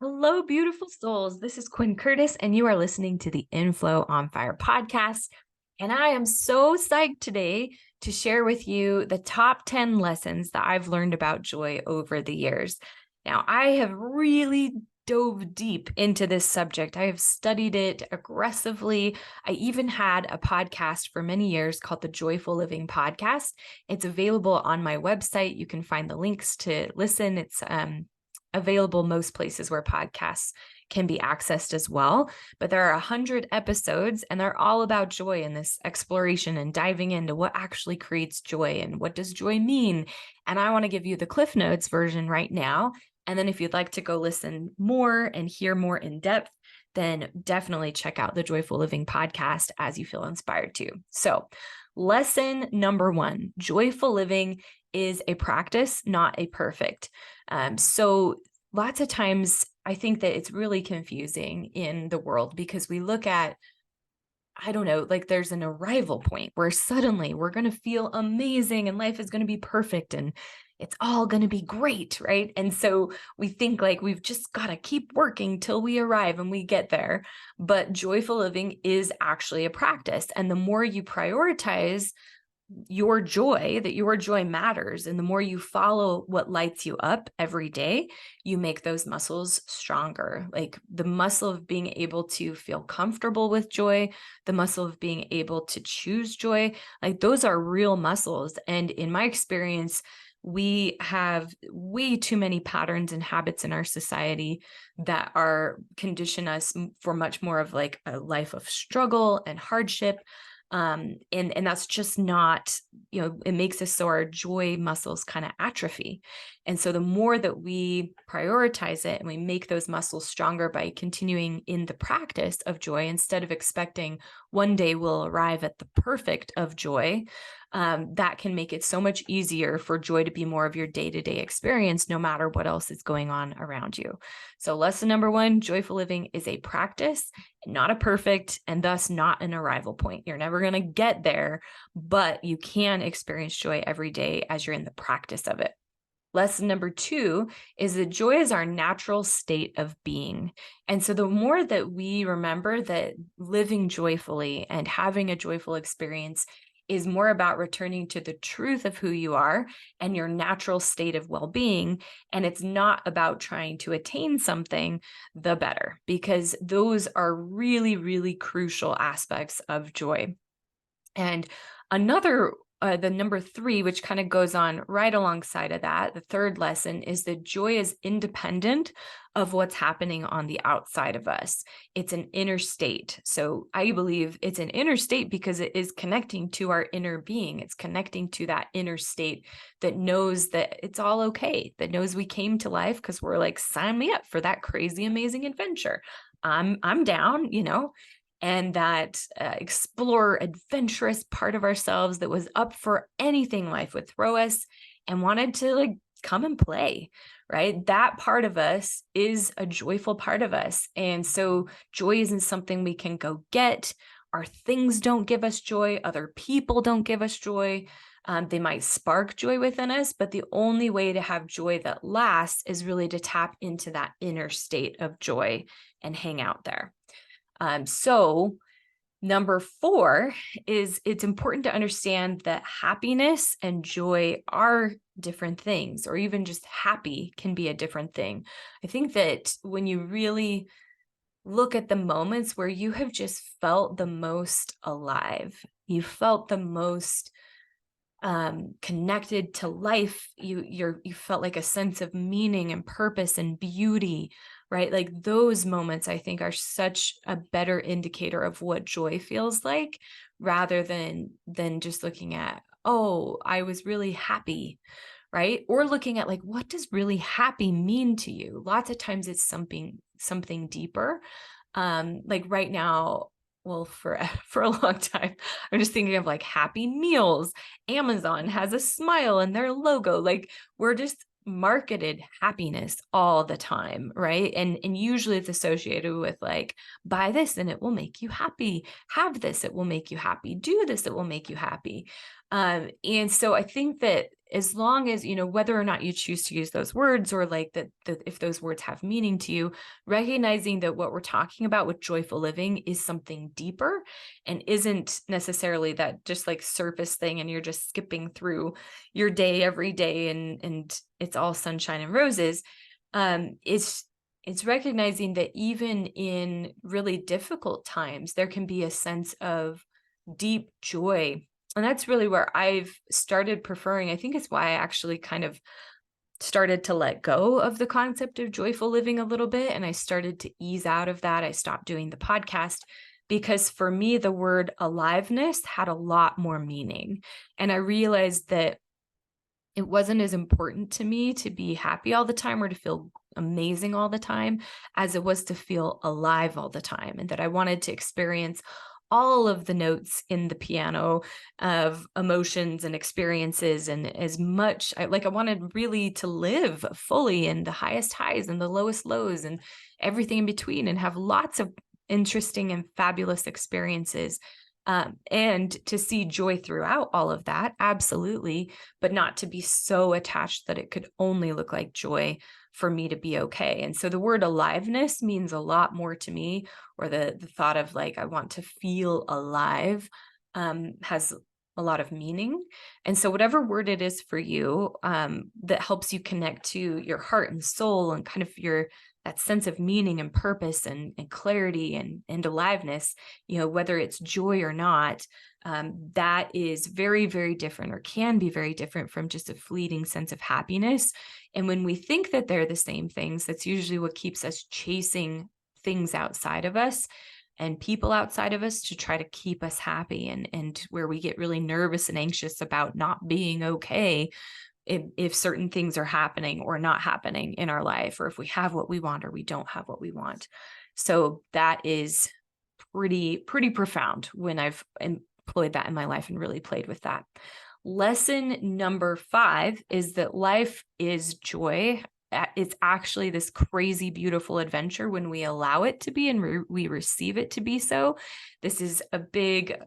Hello, beautiful souls. This is Quinn Curtis, and you are listening to the Inflow on Fire podcast. And I am so psyched today to share with you the top 10 lessons that I've learned about joy over the years. Now, I have really dove deep into this subject. I have studied it aggressively. I even had a podcast for many years called the Joyful Living Podcast. It's available on my website. You can find the links to listen. It's available most places where podcasts can be accessed as well. But there are 100 episodes, and they're all about joy and this exploration and diving into what actually creates joy and what does joy mean. And I want to give you the Cliff Notes version right now. And then if you'd like to go listen more and hear more in depth, then definitely check out the Joyful Living podcast as you feel inspired to. So, lesson number one, joyful living is a practice, not a perfect. So lots of times I think that it's really confusing in the world because we look at, I don't know, like there's an arrival point where suddenly we're going to feel amazing and life is going to be perfect and it's all going to be great, right? And so we think like we've just got to keep working till we arrive and we get there. But joyful living is actually a practice. And the more you prioritize that your joy matters. And the more you follow what lights you up every day, you make those muscles stronger. Like the muscle of being able to feel comfortable with joy, the muscle of being able to choose joy, like those are real muscles. And in my experience, we have way too many patterns and habits in our society that are condition us for much more of like a life of struggle and hardship. And that's just not, it makes us so our joy muscles kind of atrophy. And so the more that we prioritize it and we make those muscles stronger by continuing in the practice of joy, instead of expecting one day we'll arrive at the perfect of joy, that can make it so much easier for joy to be more of your day-to-day experience, no matter what else is going on around you. So lesson number one, joyful living is a practice, not a perfect, and thus not an arrival point. You're never going to get there, but you can experience joy every day as you're in the practice of it. Lesson number two is that joy is our natural state of being. And so the more that we remember that living joyfully and having a joyful experience is more about returning to the truth of who you are and your natural state of well-being. And it's not about trying to attain something, the better, because those are really, really crucial aspects of joy. And another the number three, which kind of goes on right alongside of that, the third lesson is that joy is independent of what's happening on the outside of us. It's an inner state. So I believe it's an inner state because it is connecting to our inner being. It's connecting to that inner state that knows that it's all okay, that knows we came to life because we're like, sign me up for that crazy, amazing adventure. I'm down, and that explore adventurous part of ourselves that was up for anything life would throw us and wanted to like come and play, right? That part of us is a joyful part of us. And so joy isn't something we can go get. Our things don't give us joy. Other people don't give us joy. They might spark joy within us, but the only way to have joy that lasts is really to tap into that inner state of joy and hang out there. So number four is it's important to understand that happiness and joy are different things, or even just happy can be a different thing. I think that when you really look at the moments where you have just felt the most alive, you felt the most connected to life, you felt like a sense of meaning and purpose and beauty, right? Like those moments I think are such a better indicator of what joy feels like, rather than just looking at, oh, I was really happy, right? Or looking at like, what does really happy mean to you? Lots of times it's something deeper. Like right now, well, for a long time, I'm just thinking of like Happy Meals. Amazon has a smile in their logo. Like we're just marketed happiness all the time, right? And usually it's associated with like, buy this and it will make you happy. Have this, it will make you happy. Do this, it will make you happy. And so I think that as long as, whether or not you choose to use those words, or like that, if those words have meaning to you, recognizing that what we're talking about with joyful living is something deeper and isn't necessarily that just like surface thing. And you're just skipping through your day every day and it's all sunshine and roses. It's recognizing that even in really difficult times, there can be a sense of deep joy. And that's really where I've started preferring. I think it's why I actually kind of started to let go of the concept of joyful living a little bit. And I started to ease out of that. I stopped doing the podcast because for me, the word aliveness had a lot more meaning. And I realized that it wasn't as important to me to be happy all the time or to feel amazing all the time as it was to feel alive all the time. And that I wanted to experience all of the notes in the piano of emotions and experiences, and as much I wanted really to live fully in the highest highs and the lowest lows and everything in between, and have lots of interesting and fabulous experiences. And to see joy throughout all of that, absolutely, but not to be so attached that it could only look like joy for me to be okay. And so the word aliveness means a lot more to me, or the thought of like, I want to feel alive, has a lot of meaning. And so whatever word it is for you, that helps you connect to your heart and soul and kind of that sense of meaning and purpose and clarity and aliveness, whether it's joy or not, that is very, very different, or can be very different from just a fleeting sense of happiness. And when we think that they're the same things, that's usually what keeps us chasing things outside of us and people outside of us to try to keep us happy, and where we get really nervous and anxious about not being okay if certain things are happening or not happening in our life, or if we have what we want or we don't have what we want. So that is pretty profound when I've employed that in my life and really played with that. Lesson number 5 is that life is joy. It's actually this crazy, beautiful adventure when we allow it to be and we receive it to be so. This is a big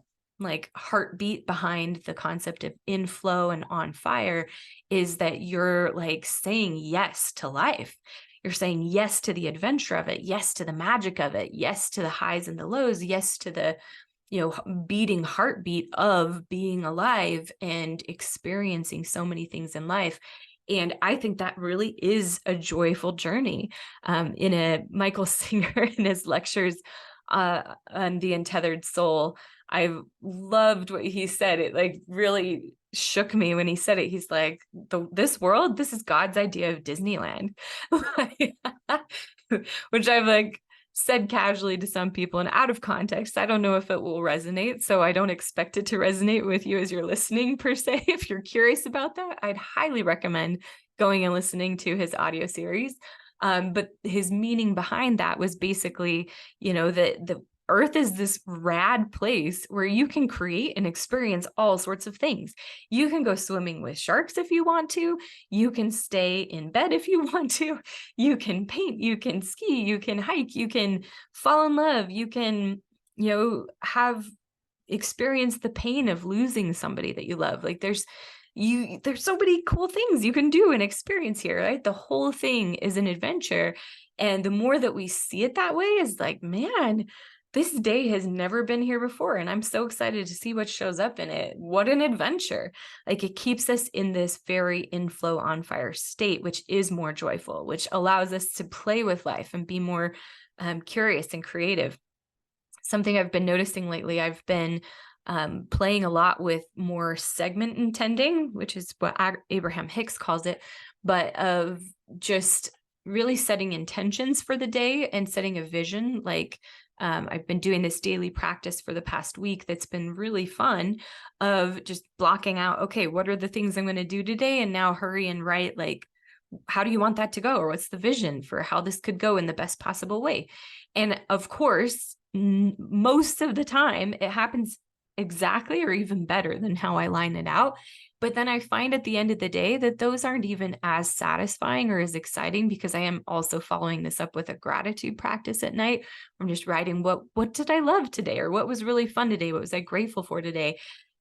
heartbeat behind the concept of inflow and on fire, is that you're like saying yes to life. You're saying yes to the adventure of it, yes to the magic of it, yes to the highs and the lows, yes to the beating heartbeat of being alive and experiencing so many things in life. And I think that really is a joyful journey. Michael Singer in his lectures on the untethered soul, I loved what he said. It really shook me when he said it. He's like, this world, this is God's idea of Disneyland, which I've said casually to some people and out of context. I don't know if it will resonate, so I don't expect it to resonate with you as you're listening per se. If you're curious about that, I'd highly recommend going and listening to his audio series. But his meaning behind that was basically, the Earth is this rad place where you can create and experience all sorts of things. You can go swimming with sharks if you want to. You can stay in bed if you want to. You can paint, you can ski, you can hike, you can fall in love. You can, have experienced the pain of losing somebody that you love. There's so many cool things you can do and experience here, right? The whole thing is an adventure. And the more that we see it that way, is like, man, this day has never been here before. And I'm so excited to see what shows up in it. What an adventure. It keeps us in this very inflow on fire state, which is more joyful, which allows us to play with life and be more curious and creative. Something I've been noticing lately, I've been playing a lot with more segment intending, which is what Abraham Hicks calls it, but of just really setting intentions for the day and setting a vision. I've been doing this daily practice for the past week that's been really fun, of just blocking out, okay, what are the things I'm going to do today? And now hurry and write, how do you want that to go? Or what's the vision for how this could go in the best possible way? And of course, most of the time it happens exactly or even better than how I line it out. But then I find at the end of the day that those aren't even as satisfying or as exciting, because I am also following this up with a gratitude practice at night. I'm just writing, what did I love today? Or what was really fun today? What was I grateful for today?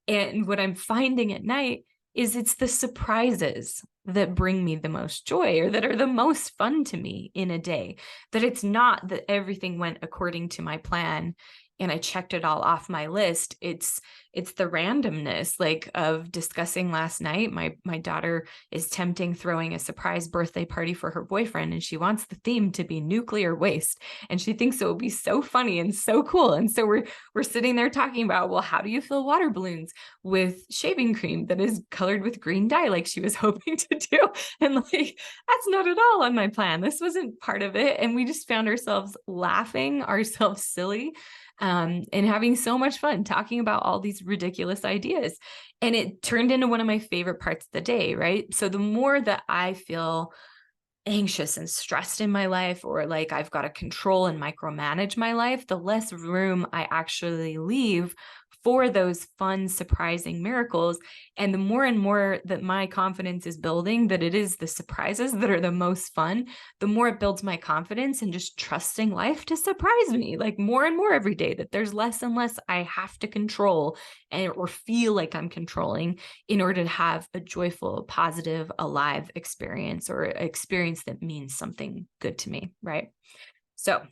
And what I'm finding at night is it's the surprises that bring me the most joy or that are the most fun to me in a day. That it's not that everything went according to my plan and I checked it all off my list. It's the randomness, like of discussing last night. My daughter is tempting throwing a surprise birthday party for her boyfriend, and she wants the theme to be nuclear waste. And she thinks it will be so funny and so cool. And so we're sitting there talking about, well, how do you fill water balloons with shaving cream that is colored with green dye, like she was hoping to do? And like, that's not at all on my plan. This wasn't part of it. And we just found ourselves laughing ourselves silly, and having so much fun talking about all these ridiculous ideas. And it turned into one of my favorite parts of the day, right? So the more that I feel anxious and stressed in my life, or like I've got to control and micromanage my life, the less room I actually leave for those fun, surprising miracles. And the more and more that my confidence is building, that it is the surprises that are the most fun, the more it builds my confidence and just trusting life to surprise me, like more and more every day, that there's less and less I have to control or feel like I'm controlling in order to have a joyful, positive, alive experience, or experience that means something good to me, right? So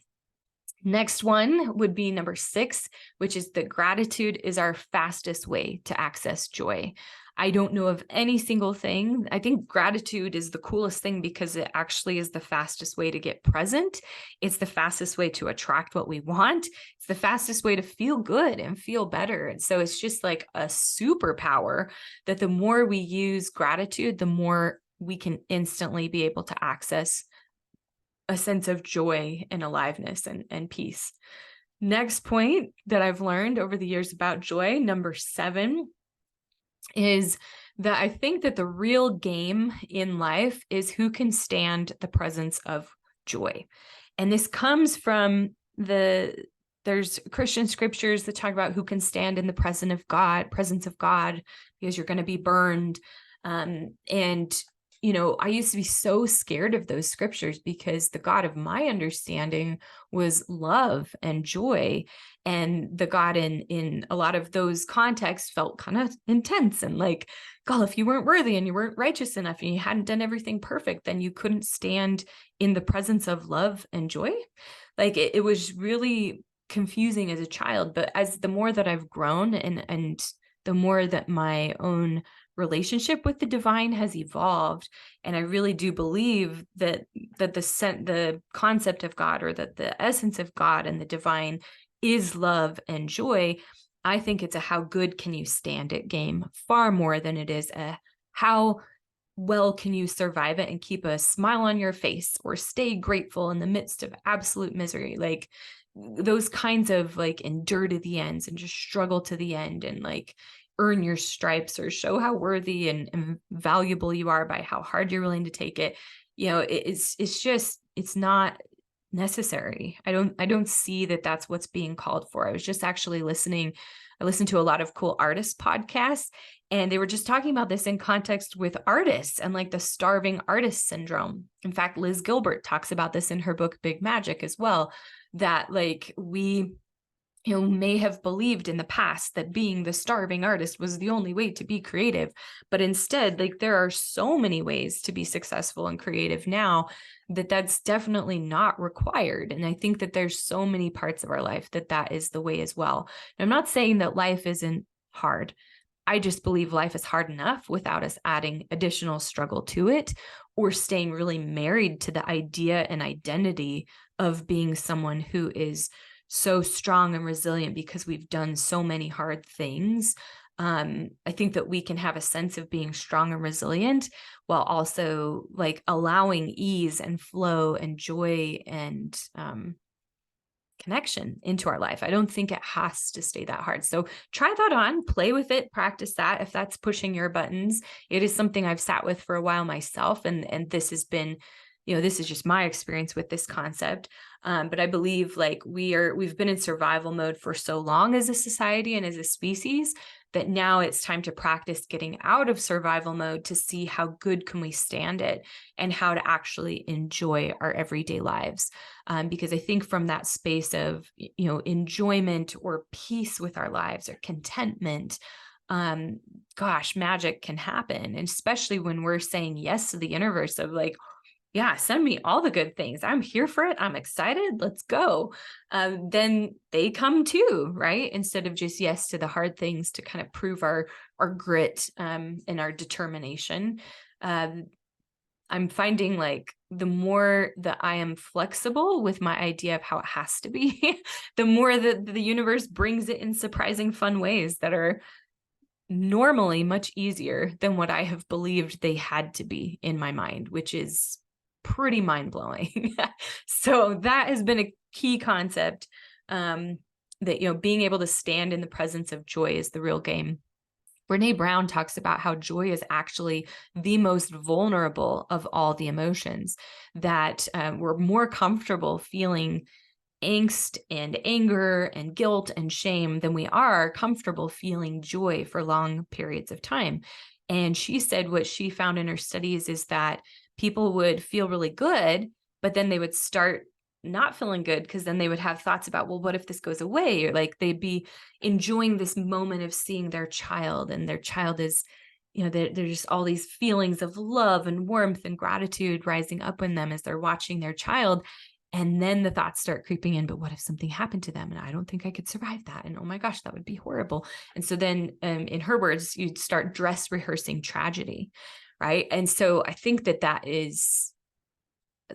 next one would be number 6, which is that gratitude is our fastest way to access joy. I don't know of any single thing. I think gratitude is the coolest thing because it actually is the fastest way to get present. It's the fastest way to attract what we want. It's the fastest way to feel good and feel better. And so it's just like a superpower that the more we use gratitude, the more we can instantly be able to access a sense of joy and aliveness and peace. Next point that I've learned over the years about joy, number 7, is that I think that the real game in life is who can stand the presence of joy. And this comes from there's Christian scriptures that talk about who can stand in the presence of God, because you're going to be burned. And I used to be so scared of those scriptures because the God of my understanding was love and joy. And the God in a lot of those contexts felt kind of intense and like, God, if you weren't worthy and you weren't righteous enough and you hadn't done everything perfect, then you couldn't stand in the presence of love and joy. Like it was really confusing as a child. But as the more that I've grown and the more that my own relationship with the divine has evolved, and I really do believe that the concept of God, or that the essence of God and the divine is love and joy, I think it's a how good can you stand it game far more than it is a how well can you survive it and keep a smile on your face or stay grateful in the midst of absolute misery. Like those kinds of like endure to the ends and just struggle to the end and like earn your stripes or show how worthy and valuable you are by how hard you're willing to take it. It's not necessary. I don't see that that's what's being called for. I was just actually I listened to a lot of cool artist podcasts, and they were just talking about this in context with artists and like the starving artist syndrome. In fact, Liz Gilbert talks about this in her book, Big Magic, as well, that like we may have believed in the past that being the starving artist was the only way to be creative. But instead, like there are so many ways to be successful and creative now that's definitely not required. And I think that there's so many parts of our life that is the way as well. And I'm not saying that life isn't hard. I just believe life is hard enough without us adding additional struggle to it or staying really married to the idea and identity of being someone who is so strong and resilient because we've done so many hard things. I think that we can have a sense of being strong and resilient while also like allowing ease and flow and joy and connection into our life. I don't think it has to stay that hard. So try that on, play with it, practice that if that's pushing your buttons. It is something I've sat with for a while myself, and this has been, this is just my experience with this concept. But I believe like we've been in survival mode for so long as a society and as a species that now it's time to practice getting out of survival mode to see how good can we stand it and how to actually enjoy our everyday lives. Because I think from that space of, enjoyment or peace with our lives or contentment, gosh, magic can happen. And especially when we're saying yes to the universe of like, yeah, send me all the good things. I'm here for it. I'm excited. Let's go. Then they come too, right? Instead of just yes to the hard things to kind of prove our grit and our determination. I'm finding like the more that I am flexible with my idea of how it has to be, the more that the universe brings it in surprising, fun ways that are normally much easier than what I have believed they had to be in my mind, which is pretty mind-blowing. So that has been a key concept, that, being able to stand in the presence of joy is the real game. Brene Brown talks about how joy is actually the most vulnerable of all the emotions, that we're more comfortable feeling angst and anger and guilt and shame than we are comfortable feeling joy for long periods of time. And she said what she found in her studies is that people would feel really good, but then they would start not feeling good because then they would have thoughts about, well, what if this goes away? Or like they'd be enjoying this moment of seeing their child, and their child is, there's just all these feelings of love and warmth and gratitude rising up in them as they're watching their child. And then the thoughts start creeping in, but what if something happened to them? And I don't think I could survive that. And oh my gosh, that would be horrible. And so then in her words, you'd start dress rehearsing tragedy, right? And so I think that is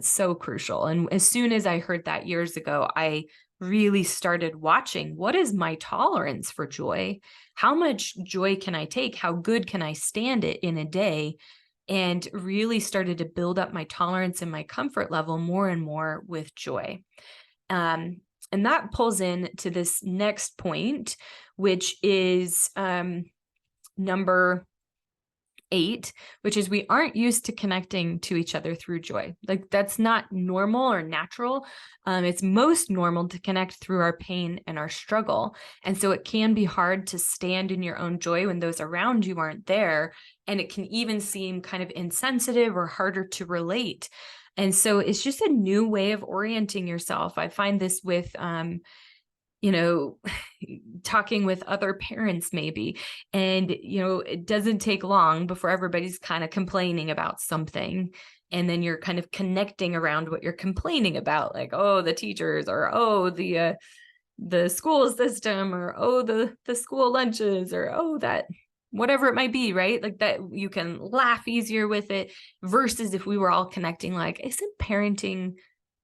so crucial. And as soon as I heard that years ago, I really started watching, what is my tolerance for joy? How much joy can I take? How good can I stand it in a day? And really started to build up my tolerance and my comfort level more and more with joy. And that pulls in to this next point, which is number 8, which is we aren't used to connecting to each other through joy. Like that's not normal or natural. It's most normal to connect through our pain and our struggle. And so it can be hard to stand in your own joy when those around you aren't there. And it can even seem kind of insensitive or harder to relate. And so it's just a new way of orienting yourself. I find this with, talking with other parents maybe, and, it doesn't take long before everybody's kind of complaining about something. And then you're kind of connecting around what you're complaining about, like, oh, the teachers, or, oh, the school system, or, oh, the school lunches, or, oh, that whatever it might be, right? Like that you can laugh easier with it versus if we were all connecting, like, isn't parenting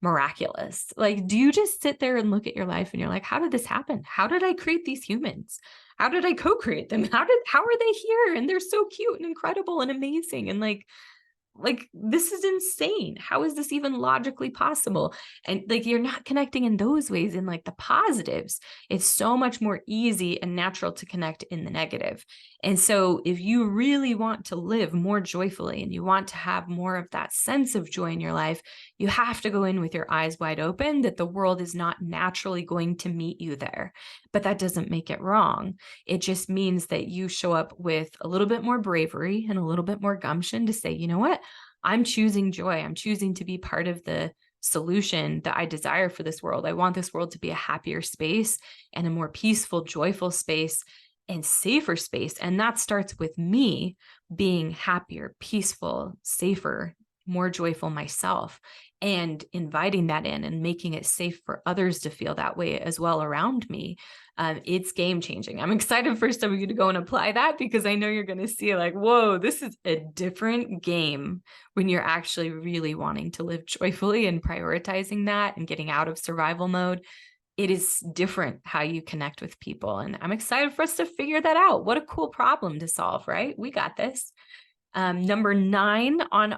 miraculous? Like, do you just sit there and look at your life and you're like, how did this happen? How did I create these humans? How did I co-create them? How are they here? And they're so cute and incredible and amazing. And like this is insane. How is this even logically possible? And like, you're not connecting in those ways, in like the positives. It's so much more easy and natural to connect in the negative. And so if you really want to live more joyfully and you want to have more of that sense of joy in your life, you have to go in with your eyes wide open that the world is not naturally going to meet you there. But that doesn't make it wrong. It just means that you show up with a little bit more bravery and a little bit more gumption to say, you know what? I'm choosing joy. I'm choosing to be part of the solution that I desire for this world. I want this world to be a happier space and a more peaceful, joyful space and safer space. And that starts with me being happier, peaceful, safer, more joyful myself, and inviting that in and making it safe for others to feel that way as well around me. It's game changing. I'm excited for some of you to go and apply that, because I know you're going to see like, whoa, this is a different game when you're actually really wanting to live joyfully and prioritizing that and getting out of survival mode. It is different how you connect with people. And I'm excited for us to figure that out. What a cool problem to solve, right? We got this. Number 9 on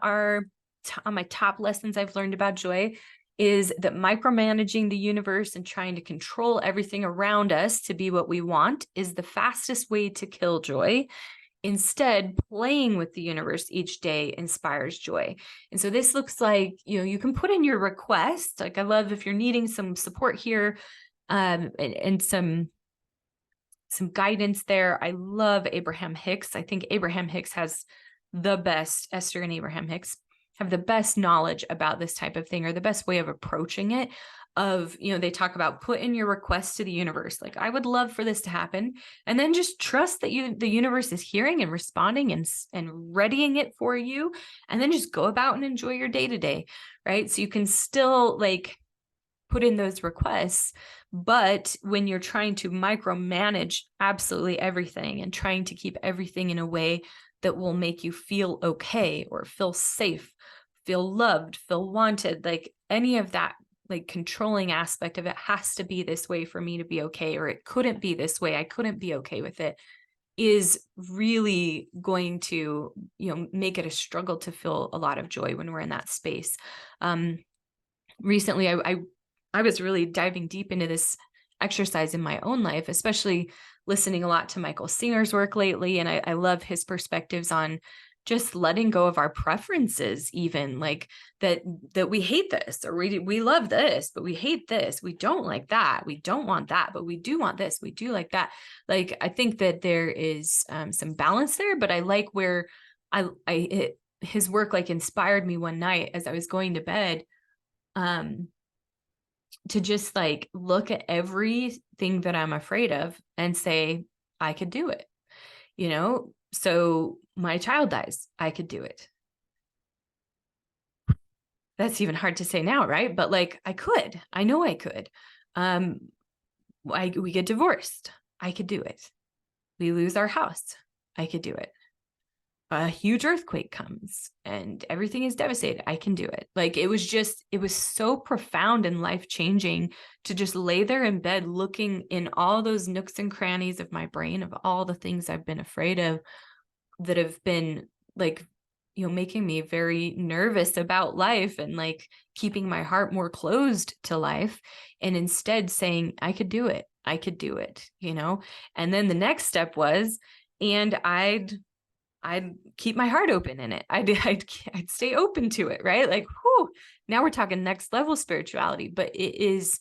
my top lessons I've learned about joy is that micromanaging the universe and trying to control everything around us to be what we want is the fastest way to kill joy. Instead, playing with the universe each day inspires joy. And so this looks like, you can put in your request. Like, I love if you're needing some support here, and some guidance there. I love Abraham Hicks. I think Abraham Hicks has the best, Esther and Abraham Hicks have the best knowledge about this type of thing, or the best way of approaching it. They talk about put in your request to the universe. Like, I would love for this to happen. And then just trust that the universe is hearing and responding and readying it for you. And then just go about and enjoy your day to day. Right. So you can still like put in those requests, but when you're trying to micromanage absolutely everything and trying to keep everything in a way that will make you feel okay or feel safe, feel loved, feel wanted, like any of that, like controlling aspect of it has to be this way for me to be okay, or it couldn't be this way, I couldn't be okay with it, is really going to, make it a struggle to feel a lot of joy when we're in that space. Recently, I was really diving deep into this exercise in my own life, especially listening a lot to Michael Singer's work lately. And I love his perspectives on just letting go of our preferences, even like that we hate this, or we love this, but we hate this. We don't like that. We don't want that, but we do want this. We do like that. Like, I think that there is some balance there, but I like where his work like inspired me one night as I was going to bed, to just like look at everything that I'm afraid of and say, I could do it, So my child dies, I could do it. That's even hard to say now, right? But like, I know I could. We get divorced, I could do it. We lose our house, I could do it. A huge earthquake comes and everything is devastated, I can do it. Like, it was so profound and life-changing to just lay there in bed, looking in all those nooks and crannies of my brain of all the things I've been afraid of that have been like, making me very nervous about life and like keeping my heart more closed to life. And instead saying, I could do it. I could do it, And then the next step was, and I'd keep my heart open in it. I'd stay open to it, right? Like, whew, now we're talking next level spirituality, but it is,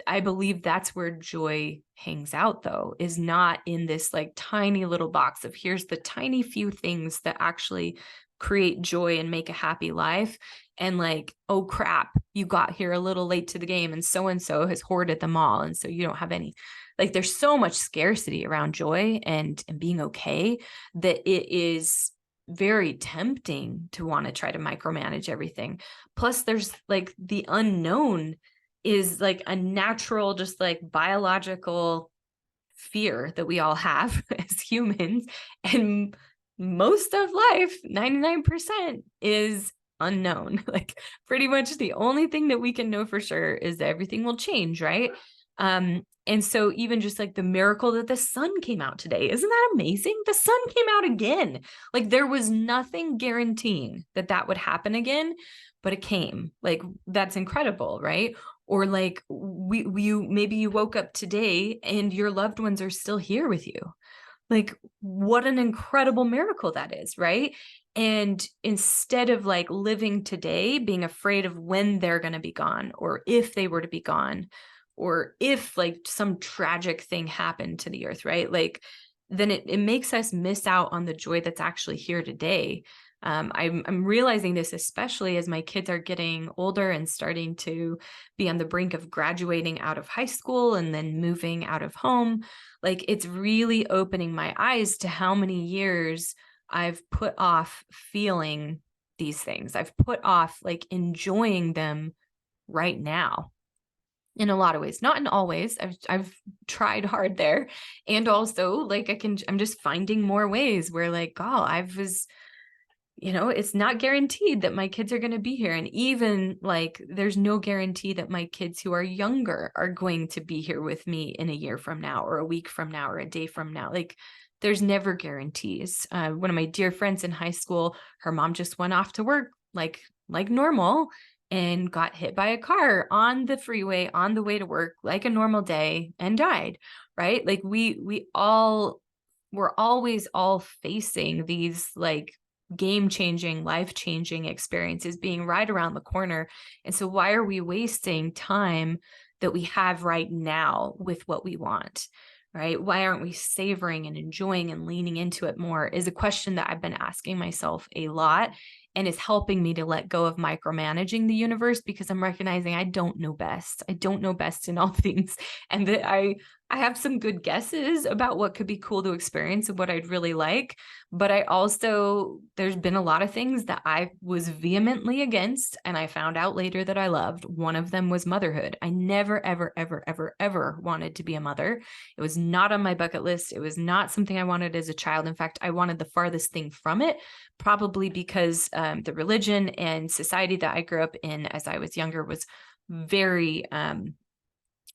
I believe that's where joy hangs out, though, is not in this like tiny little box of here's the tiny few things that actually create joy and make a happy life. And like, oh crap, you got here a little late to the game and so has hoarded them all. And so you don't have any. Like, there's so much scarcity around joy and being okay that it is very tempting to want to try to micromanage everything. Plus, there's like the unknown is like a natural, just like biological fear that we all have as humans. And most of life, 99%, is unknown. Like, pretty much the only thing that we can know for sure is that everything will change, right? And so even just like the miracle that the sun came out today, isn't that amazing? The sun came out again. Like, there was nothing guaranteeing that would happen again, but it came. Like, that's incredible, right? Or like maybe you woke up today and your loved ones are still here with you. Like, what an incredible miracle that is, right? And instead of like living today, being afraid of when they're going to be gone, or if they were to be gone, or if like some tragic thing happened to the earth, right? Like, then it makes us miss out on the joy that's actually here today. I'm realizing this, especially as my kids are getting older and starting to be on the brink of graduating out of high school and then moving out of home. Like, it's really opening my eyes to how many years I've put off feeling these things. I've put off like enjoying them right now. In a lot of ways, not in all ways. I've tried hard there. And also like I'm just finding more ways where like, it's not guaranteed that my kids are going to be here. And even like, there's no guarantee that my kids who are younger are going to be here with me in a year from now, or a week from now, or a day from now. Like, there's never guarantees. One of my dear friends in high school, her mom just went off to work like normal, and got hit by a car on the freeway on the way to work like a normal day and died, right? Like, we're always all facing these like game-changing, life-changing experiences being right around the corner. And so why are we wasting time that we have right now with what we want, right? Why aren't we savoring and enjoying and leaning into it more is a question that I've been asking myself a lot, and is helping me to let go of micromanaging the universe, because I'm recognizing I don't know best. I don't know best in all things. And that I have some good guesses about what could be cool to experience and what I'd really like. But I also, there's been a lot of things that I was vehemently against, and I found out later that I loved. One of them was motherhood. I never, ever, ever, ever, ever wanted to be a mother. It was not on my bucket list. It was not something I wanted as a child. In fact, I wanted the farthest thing from it, probably because the religion and society that I grew up in as I was younger was very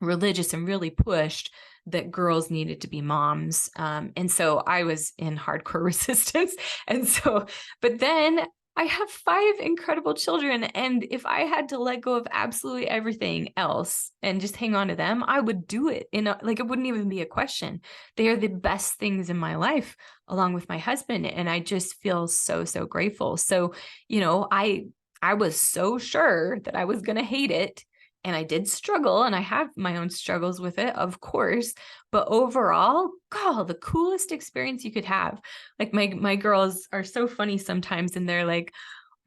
religious and really pushed that girls needed to be moms. And so I was in hardcore resistance. And so, but then I have 5 incredible children. And if I had to let go of absolutely everything else and just hang on to them, I would do it. Like, it wouldn't even be a question. They are the best things in my life, along with my husband. And I just feel so, so grateful. So, I was so sure that I was going to hate it. And I did struggle, and I have my own struggles with it, of course. But overall, God, the coolest experience you could have. Like, my girls are so funny sometimes, and they're like,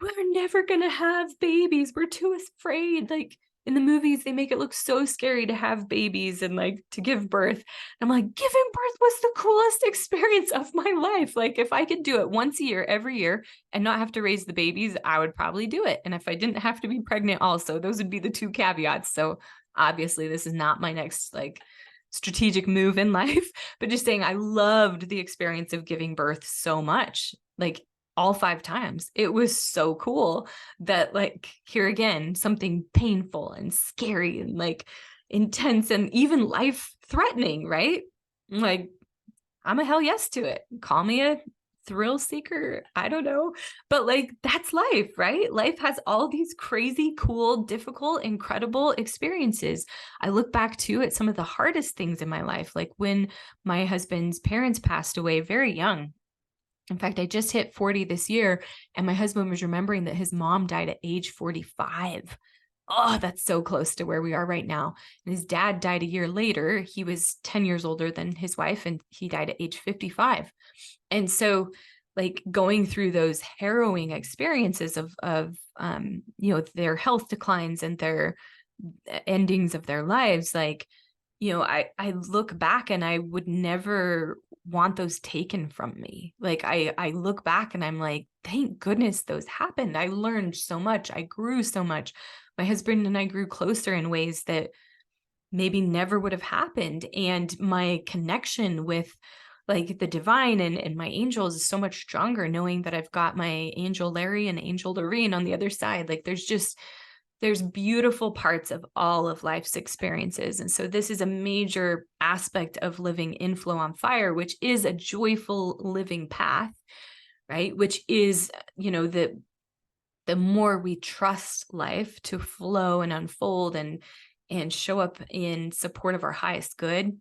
"We're never gonna have babies. We're too afraid." Like, in the movies, they make it look so scary to have babies and like to give birth. I'm like, giving birth was the coolest experience of my life. Like, if I could do it once a year, every year, and not have to raise the babies, I would probably do it. And if I didn't have to be pregnant also, those would be the 2 caveats. So obviously this is not my next like strategic move in life, but just saying I loved the experience of giving birth so much. Like, all 5 times. It was so cool that, like, here again, something painful and scary and like intense and even life threatening, right? Like, I'm a hell yes to it. Call me a thrill seeker. I don't know. But like, that's life, right? Life has all these crazy, cool, difficult, incredible experiences. I look back too at some of the hardest things in my life, like when my husband's parents passed away very young. In fact, I just hit 40 this year, and my husband was remembering that his mom died at age 45. Oh, that's so close to where we are right now. And his dad died a year later. He was 10 years older than his wife, and he died at age 55. And so, like, going through those harrowing experiences of their health declines and their endings of their lives, like, I look back and I would never want those taken from me. Like, I look back and I'm like, thank goodness those happened. I learned so much. I grew so much. My husband and I grew closer in ways that maybe never would have happened. And my connection with like the divine and my angels is so much stronger, knowing that I've got my angel Larry and angel Doreen on the other side. Like, there's beautiful parts of all of life's experiences. And so this is a major aspect of living in Flow on Fire, which is a joyful living path, right? Which is, the more we trust life to flow and unfold and show up in support of our highest good,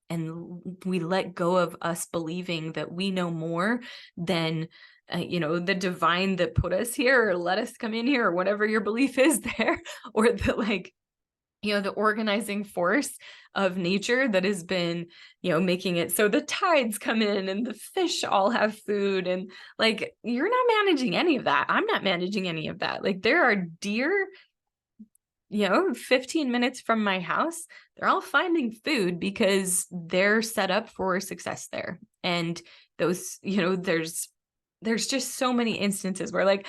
and we let go of us believing that we know more than the divine that put us here or let us come in here, or whatever your belief is there, or the the organizing force of nature that has been, making it so the tides come in and the fish all have food. And like, you're not managing any of that. I'm not managing any of that. Like, there are deer, 15 minutes from my house. They're all finding food because they're set up for success there. And those, there's just so many instances where, like,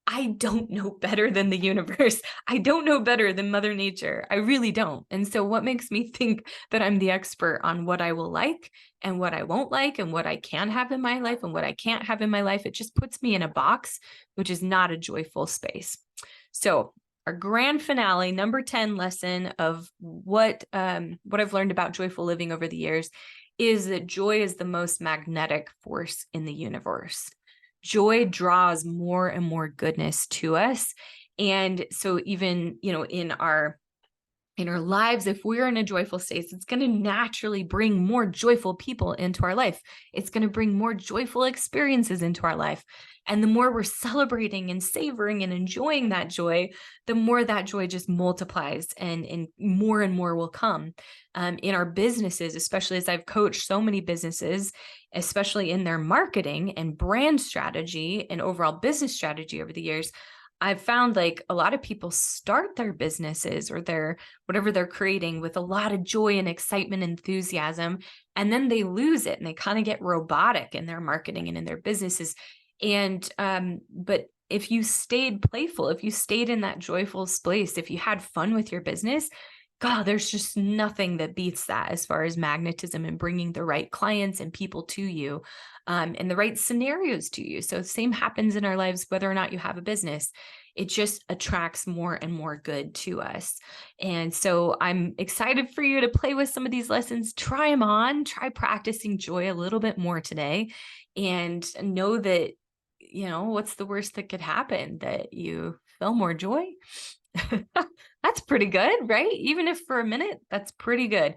I don't know better than the universe. I don't know better than Mother Nature. I really don't. And so what makes me think that I'm the expert on what I will like and what I won't like and what I can have in my life and what I can't have in my life? It just puts me in a box, which is not a joyful space. So our grand finale, number 10 lesson of what I've learned about joyful living over the years is that joy is the most magnetic force in the universe. Joy draws more and more goodness to us. And so even, in our in our lives, if we're in a joyful state, it's going to naturally bring more joyful people into our life. It's going to bring more joyful experiences into our life. And the more we're celebrating and savoring and enjoying that joy, the more that joy just multiplies and more will come. In our businesses, especially as I've coached so many businesses, especially in their marketing and brand strategy and overall business strategy over the years, I've found like a lot of people start their businesses or their whatever they're creating with a lot of joy and excitement, enthusiasm, and then they lose it and they kind of get robotic in their marketing and in their businesses. And but if you stayed playful, if you stayed in that joyful space, if you had fun with your business, God, there's just nothing that beats that as far as magnetism and bringing the right clients and people to you, and the right scenarios to you. So the same happens in our lives, whether or not you have a business. It just attracts more and more good to us. And so I'm excited for you to play with some of these lessons. Try them on, try practicing joy a little bit more today, and know that, what's the worst that could happen? That you feel more joy. That's pretty good, right? Even if for a minute, that's pretty good.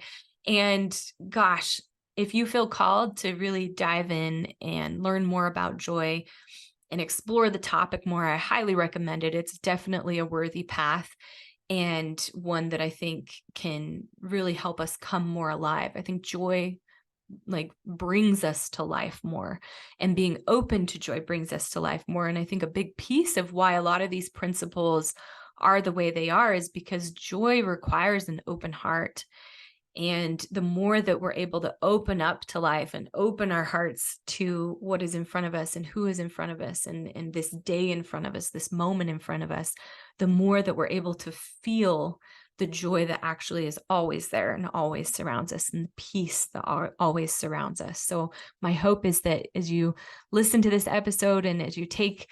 And gosh, if you feel called to really dive in and learn more about joy and explore the topic more, I highly recommend it. It's definitely a worthy path and one that I think can really help us come more alive. I think joy like brings us to life more, and being open to joy brings us to life more. And I think a big piece of why a lot of these principles are the way they are is because joy requires an open heart. And the more that we're able to open up to life and open our hearts to what is in front of us and who is in front of us and this day in front of us, this moment in front of us, the more that we're able to feel the joy that actually is always there and always surrounds us, and the peace that always surrounds us. So my hope is that as you listen to this episode and as you take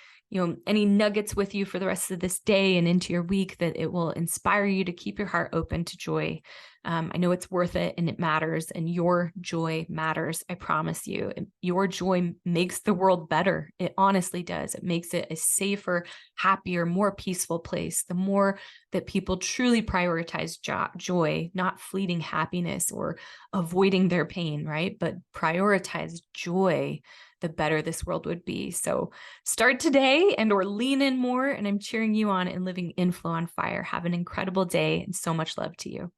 any nuggets with you for the rest of this day and into your week, that it will inspire you to keep your heart open to joy. I know it's worth it and it matters, and your joy matters. I promise you, your joy makes the world better. It honestly does. It makes it a safer, happier, more peaceful place. The more that people truly prioritize joy, not fleeting happiness or avoiding their pain, right? But prioritize joy, the better this world would be. So start today or lean in more. And I'm cheering you on and living Inflow on Fire. Have an incredible day and so much love to you.